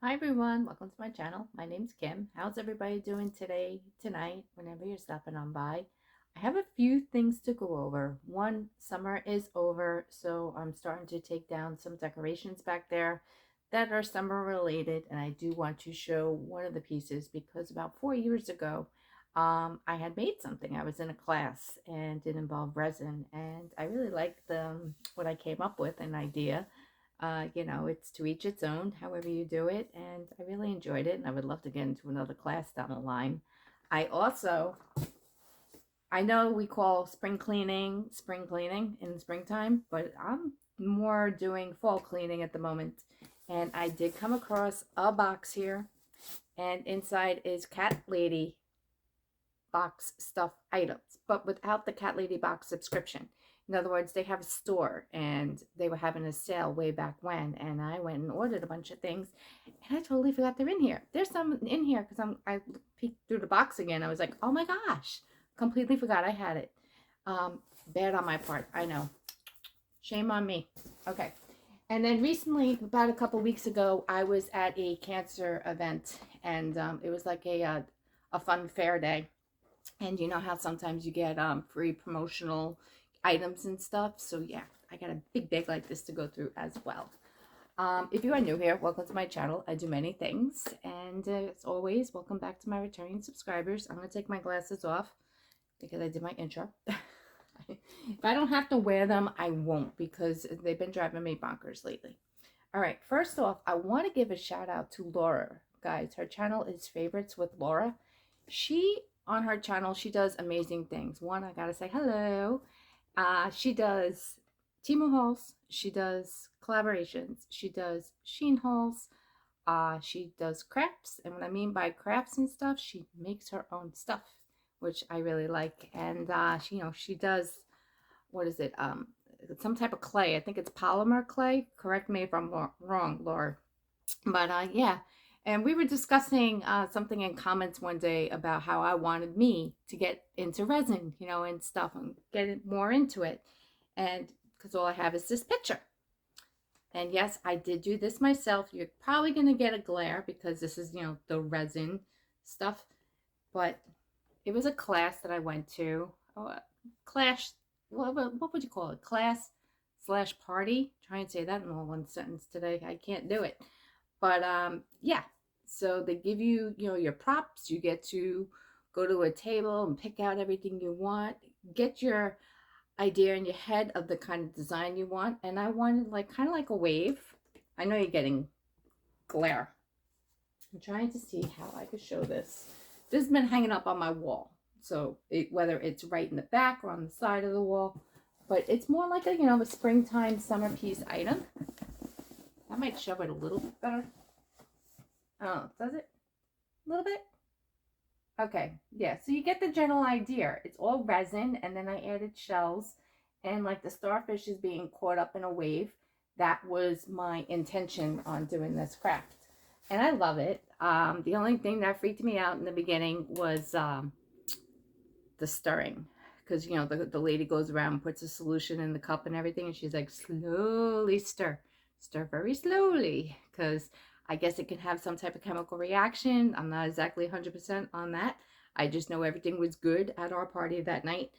Hi everyone, welcome to my channel. My name's Kim. How's everybody doing today, tonight, whenever you're stopping on by? I have a few things to go over. One, summer is over, so I'm starting to take down some decorations back there that are summer related, and I do want to show one of the pieces because about 4 years ago, I had made something. I was in a class and it involved resin, and I really liked what I came up with, an idea. It's to each its own, however you do it. And I really enjoyed it. And I would love to get into another class down the line. I also, I know we call spring cleaning in the springtime, but I'm more doing fall cleaning at the moment. And I did come across a box here. And inside is Cat Lady Box stuff items, but without the CatLadyBox subscription. In other words, they have a store and they were having a sale way back when, and I went and ordered a bunch of things, and I totally forgot they're in here. There's some in here because I peeked through the box again. I was like, oh my gosh, completely forgot I had it. Bad on my part, I know. Shame on me. Okay. And then recently, about a couple weeks ago, I was at a cancer event, and it was like a fun fair day. And you know how sometimes you get free promotional items and stuff. So yeah, I got a big bag like this to go through as well. If you are new here, welcome to my channel. I do many things. And as always, welcome back to my returning subscribers. I'm going to take my glasses off because I did my intro. If I don't have to wear them, I won't, because they've been driving me bonkers lately. All right, first off, I want to give a shout out to Laura. Guys, her channel is Favorites with Laura. On her channel, she does amazing things. One, I gotta say hello. She does Temu hauls. She does collaborations. She does Sheen hauls. She does crafts. And what I mean by crafts and stuff, she makes her own stuff, which I really like. And she does, what is it? Some type of clay. I think it's polymer clay. Correct me if I'm wrong, Laura. But yeah, and we were discussing something in comments one day about how I wanted me to get into resin, and stuff, and get more into it. And because all I have is this picture. And yes, I did do this myself. You're probably going to get a glare because this is, the resin stuff. But it was a class that I went to. Class, what would you call it? Class slash party. Try and say that in all one sentence today. I can't do it. But yeah, so they give you, your props. You get to go to a table and pick out everything you want. Get your idea in your head of the kind of design you want. And I wanted kind of like a wave. I know you're getting glare. I'm trying to see how I could show this. This has been hanging up on my wall. So whether it's right in the back or on the side of the wall, but it's more like a springtime summer piece item. I might show it a little bit better. Oh, does it? A little bit? Okay, yeah, so you get the general idea. It's all resin, and then I added shells, and like the starfish is being caught up in a wave. That was my intention on doing this craft. And I love it. The only thing that freaked me out in the beginning was the stirring. Because, the lady goes around and puts a solution in the cup and everything, and she's like, slowly stir. Stir very slowly, because I guess it can have some type of chemical reaction. I'm not exactly 100% on that. I just know everything was good at our party that night.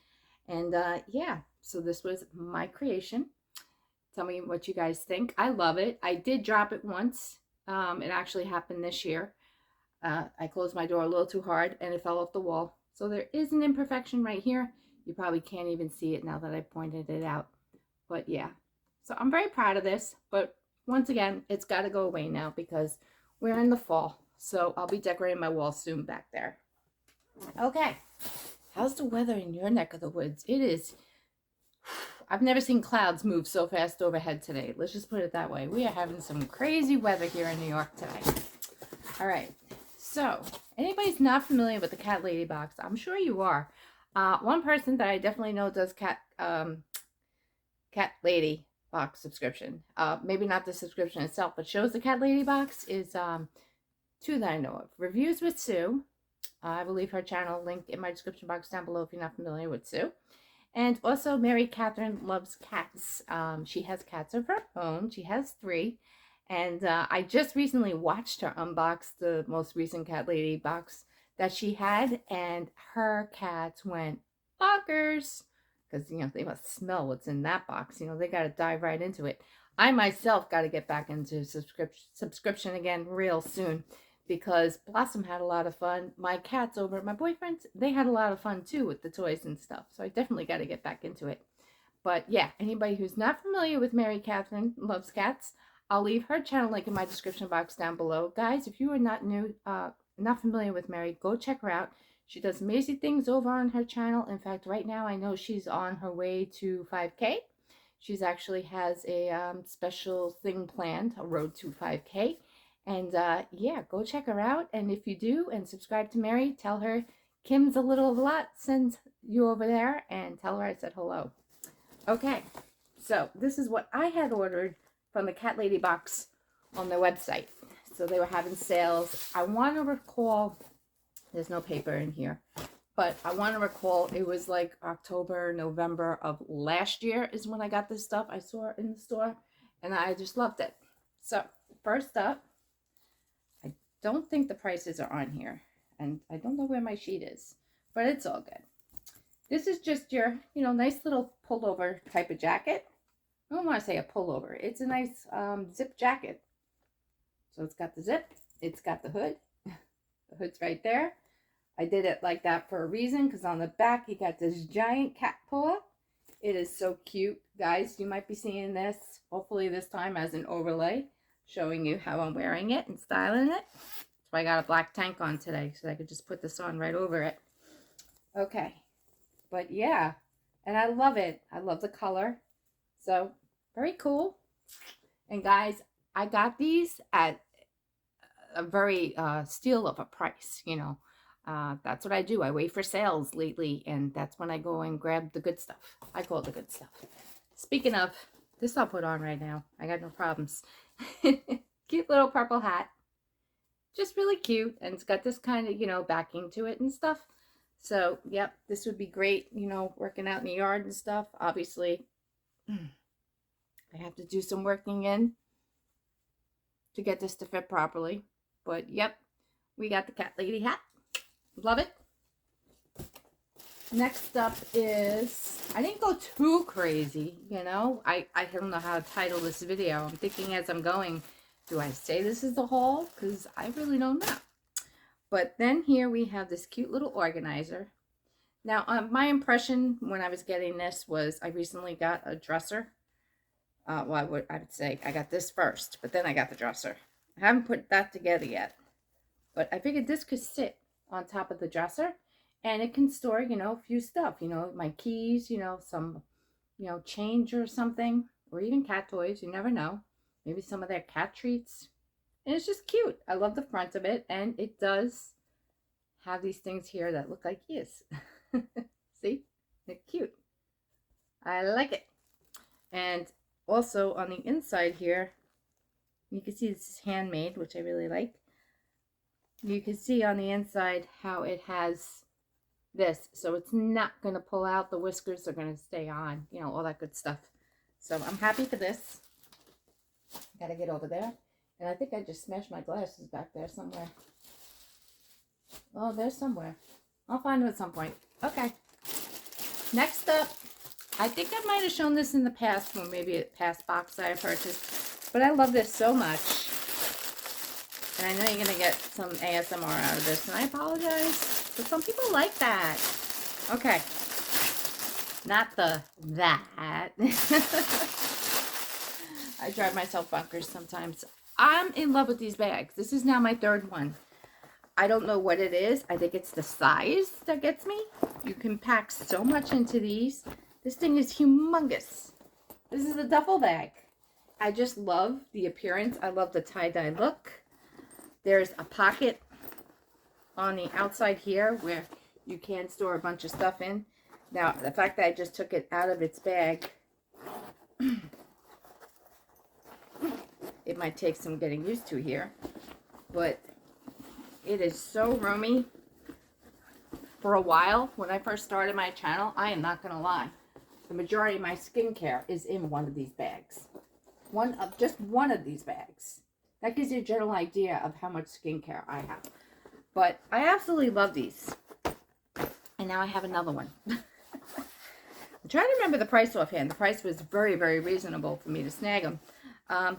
And yeah, so this was my creation. Tell me what you guys think. I love it. I did drop it once. It actually happened this year. I closed my door a little too hard and it fell off the wall. So there is an imperfection right here. You probably can't even see it now that I pointed it out. But yeah, so I'm very proud of this. But once again, it's got to go away now because we're in the fall. So I'll be decorating my wall soon back there. Okay, how's the weather in your neck of the woods? It is, I've never seen clouds move so fast overhead today. Let's just put it that way. We are having some crazy weather here in New York today. All right, so anybody's not familiar with the CatLadyBox, I'm sure you are. One person that I definitely know does CatLadyBox subscription. Maybe not the subscription itself, but shows the CatLadyBox is two that I know of. Reviews with Sue. I will leave her channel link in my description box down below if you're not familiar with Sue. And also Mary Catherine Loves Cats. She has cats of her own. She has 3. And I just recently watched her unbox the most recent Cat Lady box that she had, and her cats went bonkers because, you know, they must smell what's in that box. You know, they got to dive right into it. I myself got to get back into subscription again real soon because Blossom had a lot of fun. My cats over at my boyfriend's, they had a lot of fun too with the toys and stuff. So I definitely got to get back into it. But yeah, anybody who's not familiar with Mary Catherine Loves Cats, I'll leave her channel link in my description box down below. Guys, if you are not familiar with Mary, go check her out. She does amazing things over on her channel. In fact, right now I know she's on her way to 5K. She's actually has a special thing planned, a road to 5K. And yeah, go check her out. And if you do and subscribe to Mary, tell her Kim's a little of a lot sends you over there, and tell her I said hello. Okay, so this is what I had ordered from the Cat Lady box on their website. So they were having sales. I want to recall, there's no paper in here, but I want to recall it was like October, November of last year is when I got this stuff. I saw it in the store and I just loved it. So first up, I don't think the prices are on here, and I don't know where my sheet is, but it's all good. This is just your, you know, nice little pullover type of jacket. I don't want to say a pullover. It's a nice zip jacket. So it's got the zip. It's got the hood. The hood's right there. I did it like that for a reason, because on the back you got this giant cat paw. It is so cute. Guys, you might be seeing this, hopefully this time as an overlay, showing you how I'm wearing it and styling it. So I got a black tank on today, so I could just put this on right over it. Okay. But yeah, and I love it. I love the color. So very cool. And guys, I got these at a very steal of a price, you know. That's what I do. I wait for sales lately, and that's when I go and grab the good stuff. I call it the good stuff. Speaking of, this I'll put on right now. I got no problems. Cute little purple hat. Just really cute. And it's got this kind of, you know, backing to it and stuff. So, yep, this would be great, you know, working out in the yard and stuff. Obviously, I have to do some working in to get this to fit properly. But, yep, we got the Cat Lady hat. Love it. Next up is, I didn't go too crazy, you know. I don't know how to title this video. I'm thinking as I'm going, do I say this is the haul? Because I really don't know. But then here we have this cute little organizer. Now, my impression when I was getting this was I recently got a dresser. Well, I would say I got this first, but then I got the dresser. I haven't put that together yet. But I figured this could sit on top of the dresser, and it can store, you know, a few stuff. You know, my keys, you know, some, you know, change or something. Or even cat toys, you never know. Maybe some of their cat treats. And it's just cute. I love the front of it. And it does have these things here that look like ears. See? They're cute. I like it. And also on the inside here, you can see this is handmade, which I really like. You can see on the inside how it has this. So it's not going to pull out. The whiskers are going to stay on. You know, all that good stuff. So I'm happy for this. Got to get over there. And I think I just smashed my glasses back there somewhere. Oh, there's somewhere. I'll find them at some point. Okay. Next up, I think I might have shown this in the past, or maybe a past box I purchased. But I love this so much. And I know you're going to get some ASMR out of this. And I apologize. But some people like that. Okay. Not the that. I drive myself bonkers sometimes. I'm in love with these bags. This is now my third one. I don't know what it is. I think it's the size that gets me. You can pack so much into these. This thing is humongous. This is a duffel bag. I just love the appearance. I love the tie-dye look. There's a pocket on the outside here where you can store a bunch of stuff in. Now, the fact that I just took it out of its bag, it might take some getting used to here, but it is so roomy. For a while, when I first started my channel, I am not going to lie, the majority of my skincare is in one of these bags. just one of these bags. That gives you a general idea of how much skincare I have. But I absolutely love these. And now I have another one. I'm trying to remember the price offhand. The price was very, very reasonable for me to snag them.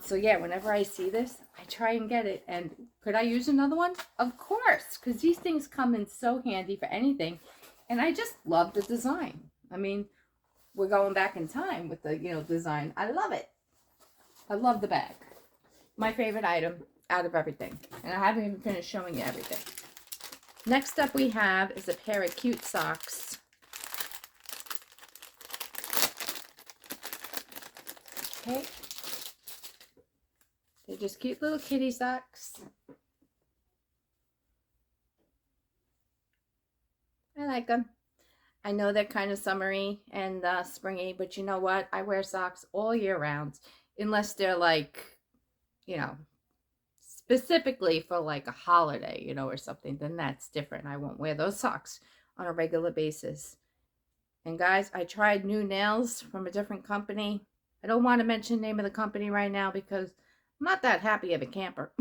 So yeah, whenever I see this, I try and get it. And could I use another one? Of course, because these things come in so handy for anything. And I just love the design. I mean, we're going back in time with the, design. I love it. I love the bag. My favorite item out of everything. And I haven't even finished showing you everything. Next up we have is a pair of cute socks. Okay. They're just cute little kitty socks. I like them. I know they're kind of summery and springy, but you know what? I wear socks all year round, unless they're like, specifically for like a holiday, or something. Then that's different. I won't wear those socks on a regular basis. And guys, I tried new nails from a different company. I don't want to mention the name of the company right now because I'm not that happy of a camper.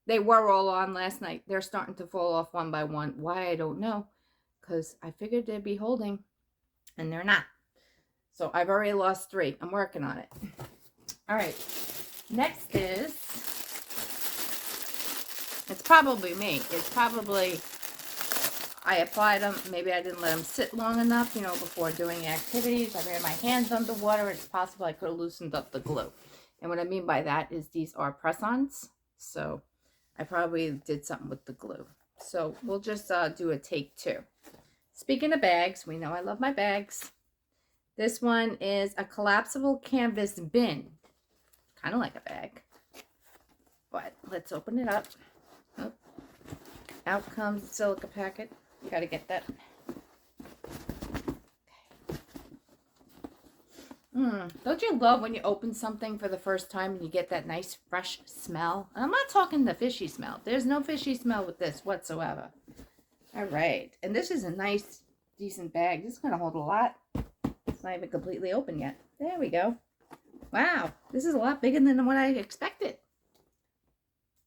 They were all on last night. They're starting to fall off one by one. Why, I don't know. Because I figured they'd be holding, and they're not. So I've already lost 3. I'm working on it. All right. Next is, it's probably me. It's probably, I applied them. Maybe I didn't let them sit long enough, before doing activities. I ran my hands underwater. It's possible I could have loosened up the glue. And what I mean by that is these are press-ons. So I probably did something with the glue. So we'll just do a take 2. Speaking of bags, we know I love my bags. This one is a collapsible canvas bin. Kind of like a bag. But let's open it up. Oh, out comes the silica packet. You got to get that. Don't you love when you open something for the first time and you get that nice fresh smell? And I'm not talking the fishy smell. There's no fishy smell with this whatsoever. All right. And this is a nice, decent bag. This is going to hold a lot. It's not even completely open yet. There we go. Wow. This is a lot bigger than what I expected.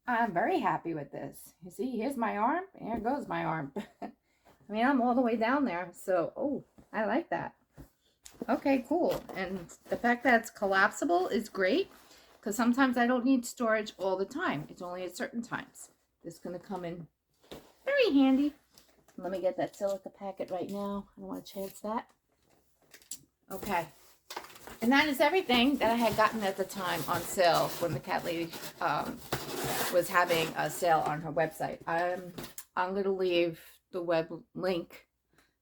I'm very happy with this. You see, here's my arm. There goes my arm. I mean, I'm all the way down there. So, oh, I like that. Okay, cool. And the fact that it's collapsible is great because sometimes I don't need storage all the time. It's only at certain times. This is going to come in very handy. Let me get that silica packet right now. I don't want to chance that. Okay. And that is everything that I had gotten at the time on sale when the Cat Lady was having a sale on her website. I'm going to leave the web link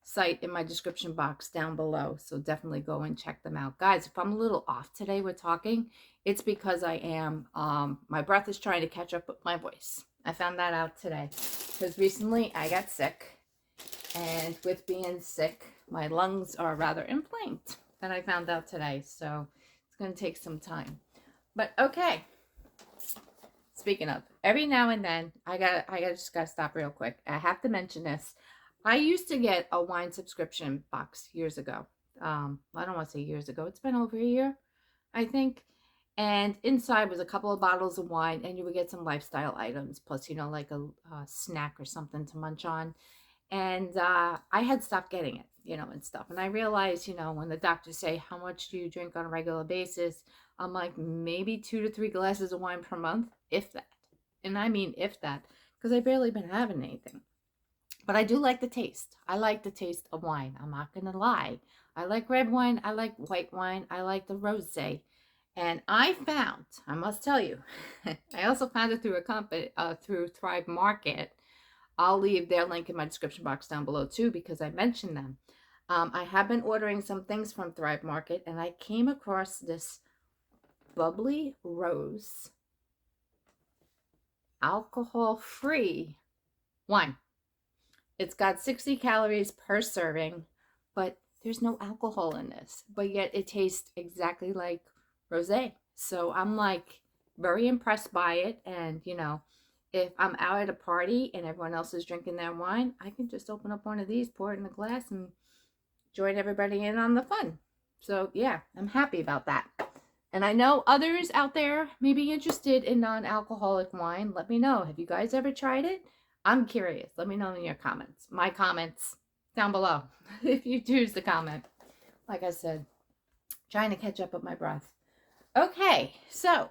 site in my description box down below. So definitely go and check them out. Guys, if I'm a little off today with talking, it's because I am, my breath is trying to catch up with my voice. I found that out today because recently I got sick. And with being sick, my lungs are rather inflamed. That I found out today. So it's going to take some time. But okay. Speaking of, every now and then, I just got to stop real quick. I have to mention this. I used to get a wine subscription box years ago. I don't want to say years ago. It's been over a year, I think. And inside was a couple of bottles of wine, and you would get some lifestyle items, plus, like a snack or something to munch on. And I had stopped getting it, and stuff. And I realized, when the doctors say, how much do you drink on a regular basis? I'm like, maybe 2 to 3 glasses of wine per month, if that. And I mean, if that, because I've barely been having anything. But I do like the taste. I like the taste of wine. I'm not going to lie. I like red wine. I like white wine. I like the rosé. And I found, I must tell you, I also found it through a company, through Thrive Market. I'll leave their link in my description box down below too because I mentioned them. I have been ordering some things from Thrive Market and I came across this bubbly rose alcohol-free wine. It's got 60 calories per serving, but there's no alcohol in this. But yet it tastes exactly like rosé. So I'm like very impressed by it. And if I'm out at a party and everyone else is drinking their wine, I can just open up one of these, pour it in a glass, and join everybody in on the fun. So yeah, I'm happy about that. And I know others out there may be interested in non-alcoholic wine. Let me know. Have you guys ever tried it? I'm curious. Let me know in your comments. My comments down below if you choose to comment. Like I said, trying to catch up with my breath. Okay, so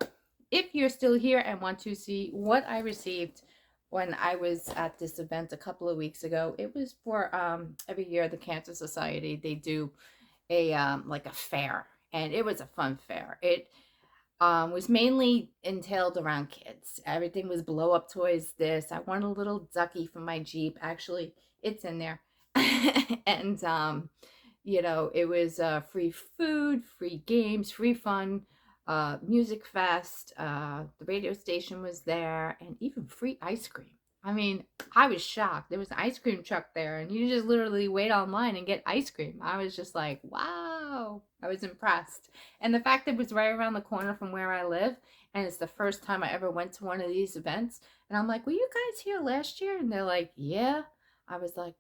if you're still here and want to see what I received when I was at this event a couple of weeks ago, it was for every year the Cancer Society, they do a like a fair, and it was a fun fair. It was mainly entailed around kids. Everything was blow up toys. This, I want a little ducky for my Jeep. Actually, it's in there. And you know, it was free food, free games, free fun, music fest. The radio station was there, and even free ice cream. I mean, I was shocked. There was an ice cream truck there, and you just literally wait online and get ice cream. I was just like, wow. I was impressed. And the fact that it was right around the corner from where I live, and it's the first time I ever went to one of these events. And I'm like, were you guys here last year? And they're like, yeah. I was like,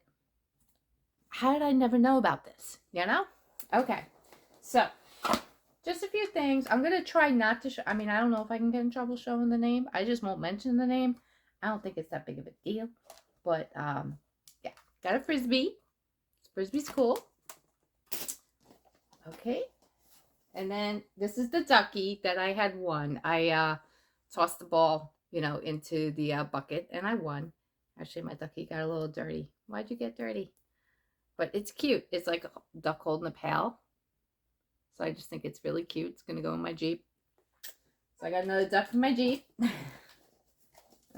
how did I never know about this? You know? Okay. So, just a few things. I'm going to try not to show. I mean, I don't know if I can get in trouble showing the name. I just won't mention the name. I don't think it's that big of a deal. But, yeah. Got a Frisbee. Frisbee's cool. Okay. And then this is the ducky that I had won. I tossed the ball, you know, into the bucket, and I won. Actually, my ducky got a little dirty. Why'd you get dirty? But it's cute. It's like a duck holding a pail. So I just think it's really cute. It's going to go in my Jeep. So I got another duck in my Jeep.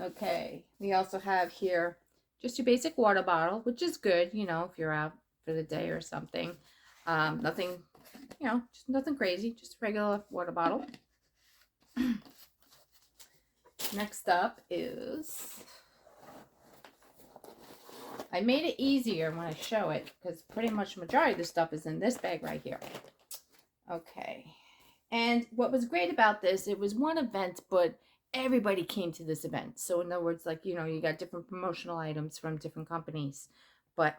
Okay. We also have here just your basic water bottle, which is good, you know, if you're out for the day or something. Nothing, you know, just nothing crazy. Just a regular water bottle. Next up is... I made it easier when I show it because pretty much the majority of the stuff is in this bag right here. Okay. And what was great about this, it was one event, but everybody came to this event. So in other words, like, you know, you got different promotional items from different companies. But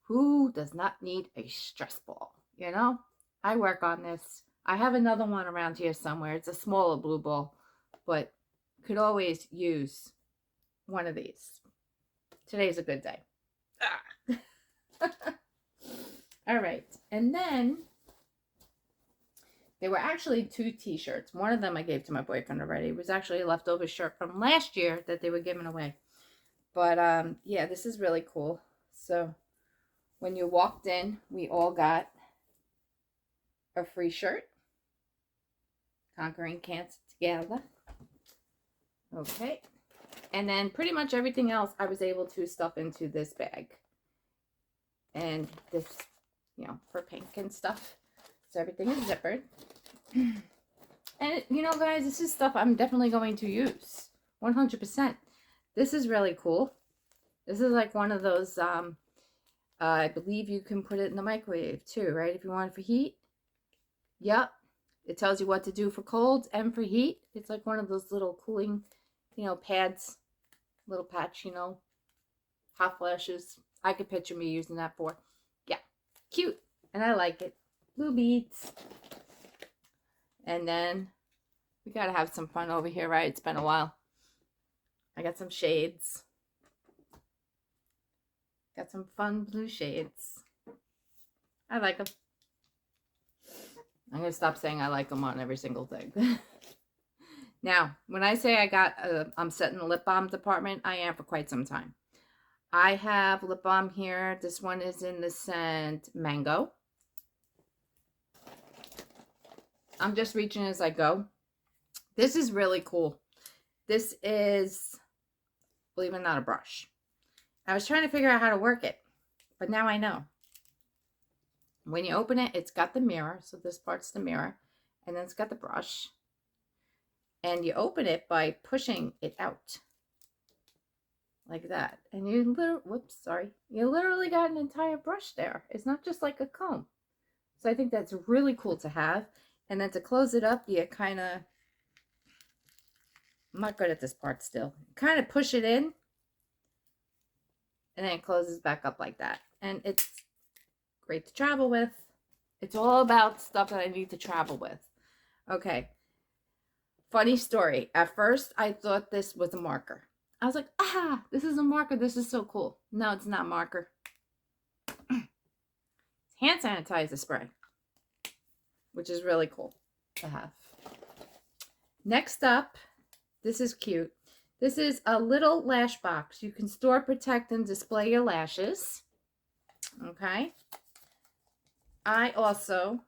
who does not need a stress ball? You know, I work on this. I have another one around here somewhere. It's a smaller blue ball, but could always use one of these. Today's a good day. All right. And then there were actually 2 t-shirts. One of them I gave to my boyfriend already. It was actually a leftover shirt from last year that they were giving away. But yeah, this is really cool. So when you walked in, we all got a free shirt. Conquering Cancer Together. Okay. And then pretty much everything else I was able to stuff into this bag. And this, you know, for pink and stuff. So everything is zippered. And, you know, guys, this is stuff I'm definitely going to use. 100%. This is really cool. This is like one of those, I believe you can put it in the microwave too, right? If you want it for heat. Yep. It tells you what to do for cold and for heat. It's like one of those little cooling, you know, pads. Little patch, you know. Hot flashes. I could picture me using that for. Yeah. Cute. And I like it. Blue beads. And then we got to have some fun over here, right? It's been a while. I got some shades. Got some fun blue shades. I like them. I'm going to stop saying I like them on every single thing. Now, when I say I'm set in the lip balm department, I am for quite some time. I have lip balm here. This one is in the scent Mango. I'm just reaching as I go. This is really cool. This is, believe it or not, a brush. I was trying to figure out how to work it, but now I know. When you open it, it's got the mirror. So this part's the mirror. And then it's got the brush. And you open it by pushing it out. Like that. And you you literally got an entire brush there. It's not just like a comb. So I think that's really cool to have. And then to close it up, you kind of, I'm not good at this part still. Kind of push it in. And then it closes back up like that. And it's great to travel with. It's all about stuff that I need to travel with. Okay, funny story. At first, I thought this was a marker. I was like, ah, this is a marker. This is so cool. No, it's not a marker. It's hand sanitizer spray, which is really cool to have. Next up, this is cute. This is a little lash box. You can store, protect, and display your lashes. Okay. I also,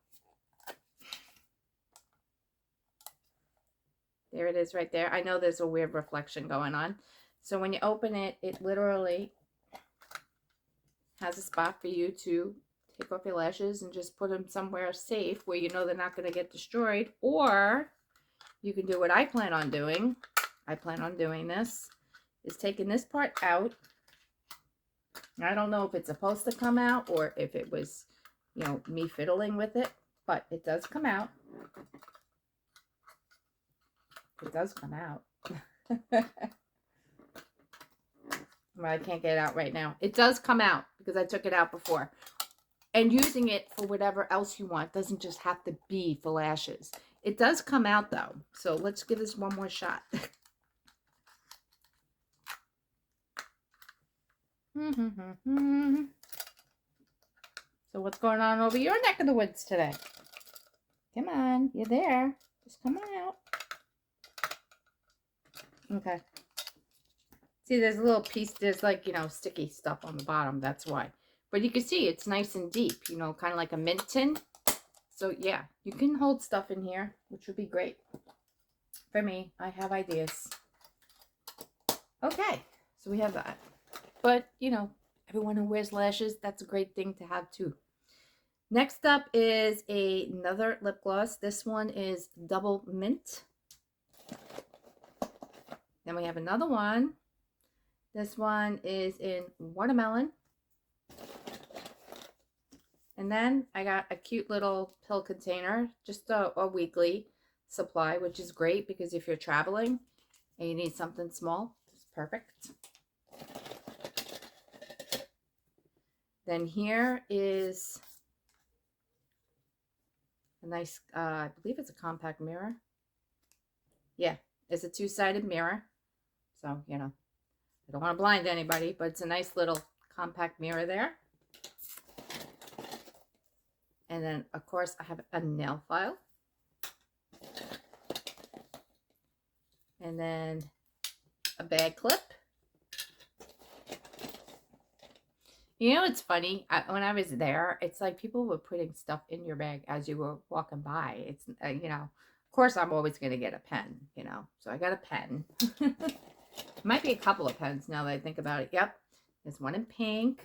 there it is right there. I know there's a weird reflection going on. So when you open it, it literally has a spot for you to take off your lashes and just put them somewhere safe where you know they're not going to get destroyed. Or you can do what I plan on doing. I plan on doing this, is taking this part out. I don't know if it's supposed to come out or if it was, you know, me fiddling with it, but it does come out. It does come out. Well, I can't get it out right now. It does come out because I took it out before. And using it for whatever else you want doesn't just have to be for lashes. It does come out though. So let's give this one more shot. So what's going on over your neck of the woods today? Come on, you're there. Just come on out. Okay. See, there's a little piece, there's like, you know, sticky stuff on the bottom. That's why. But you can see it's nice and deep, you know, kind of like a mint tin. So yeah, you can hold stuff in here, which would be great. For me, I have ideas. Okay, so we have that. But, you know, everyone who wears lashes, that's a great thing to have too. Next up is another lip gloss. This one is Double Mint. Then we have another one. This one is in Watermelon. And then I got a cute little pill container, just a weekly supply, which is great because if you're traveling and you need something small, it's perfect. Then here is a nice, I believe it's a compact mirror. Yeah, it's a two-sided mirror. So, you know, I don't want to blind anybody, but it's a nice little compact mirror there. And then, of course, I have a nail file. And then a bag clip. You know, it's funny. When I was there, it's like people were putting stuff in your bag as you were walking by. It's, you know, of course, I'm always going to get a pen, you know. So I got a pen. Might be a couple of pens now that I think about it. Yep. There's one in pink.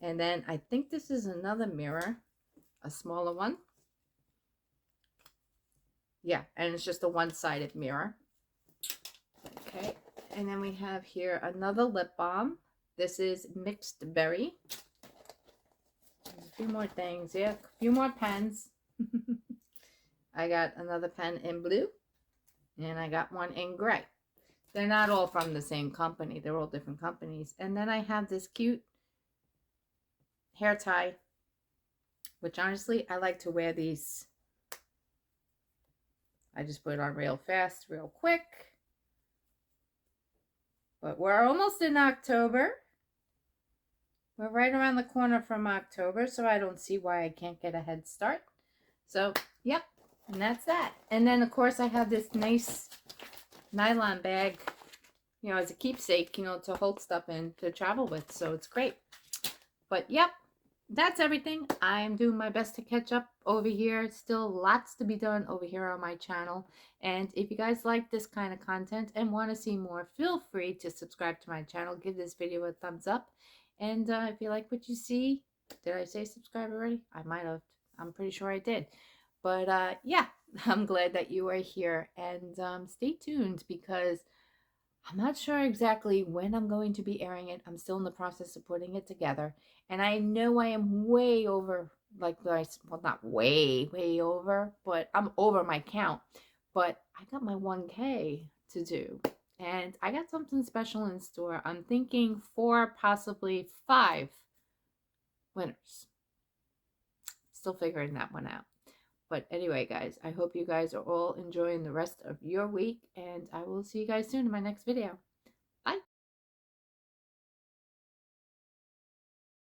And then I think this is another mirror, a smaller one. Yeah, and it's just a one-sided mirror. Okay, and then we have here another lip balm. This is Mixed Berry. There's a few more things. Yeah, a few more pens. I got another pen in blue, and I got one in gray. They're not all from the same company. They're all different companies. And then I have this cute hair tie, which honestly, I like to wear these. I just put it on real fast, real quick. But we're almost in October. We're right around the corner from October, so I don't see why I can't get a head start. So, yep, and that's that. And then, of course, I have this nice nylon bag, you know, as a keepsake, you know, to hold stuff in to travel with. So it's great. But, yep. That's everything. I'm doing my best to catch up over here. Still lots to be done over here on my channel. And if you guys like this kind of content and want to see more, feel free to subscribe to my channel. Give this video a thumbs up. And if you like what you see, did I say subscribe already? I might have. I'm pretty sure I did. But yeah, I'm glad that you are here. And stay tuned because I'm not sure exactly when I'm going to be airing it. I'm still in the process of putting it together. And I know I am way over, like, well, not way over, but I'm over my count. But I got my 1K to do. And I got something special in store. I'm thinking 4, possibly 5 winners. Still figuring that one out. But anyway, guys, I hope you guys are all enjoying the rest of your week, and I will see you guys soon in my next video.